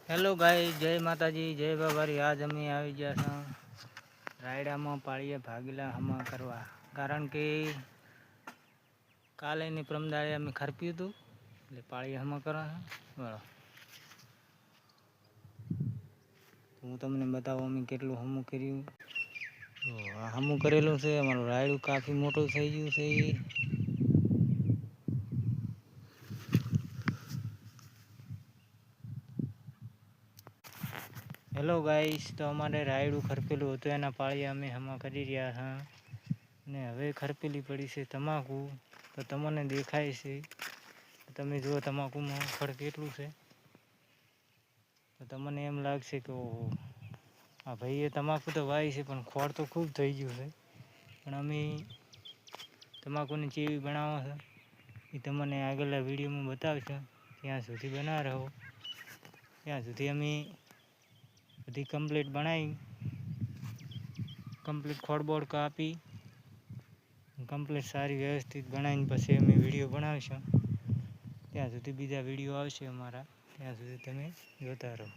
Hello guys, जय माताजी, जय बाबारी। आज અમે આવી ગયા છે રાયડામાં પાળીએ ભાગેલા હમા કરવા, કારણ કે કાલે ની પ્રમદાળે અમે ખરપ્યું હતું એટલે પાળીએ હમા કરવા બરાબર. હું તમને બતાવું અમે કેટલું હમું કર્યું. તો આ હમું કરેલું છે. અમારું રાયડું કાફી મોટું થઈ ગયું છે. હેલો ગાઈસ, તો અમારે રાયડું ખરપેલું હતું એના પાળીએ અમે હમા કરી રહ્યા હા. ને હવે ખરપેલી પડી છે તમાકુ, તો તમને દેખાય છે. તમે જુઓ તમાકુમાં ફળ કેટલું છે. તો તમને એમ લાગશે કે ઓહો, આ ભાઈએ તમાકુ તો વાવી છે પણ ખોળ તો ખૂબ થઈ ગયું છે. પણ અમે તમાકુની ચેવી બનાવો છે એ તમને આગળના વિડીયોમાં બતાવશું. ત્યાં સુધી બના રહો. ત્યાં સુધી અમે બધી કમ્પ્લીટ બનાવી, કમ્પ્લીટ ખોળબોળ કાપી, કમ્પ્લીટ સારી વ્યવસ્થિત બનાવીને પછી અમે વિડીયો બનાવીશું. ત્યાં સુધી બીજા વિડીયો આવશે અમારા, ત્યાં સુધી તમે જોતા રહો.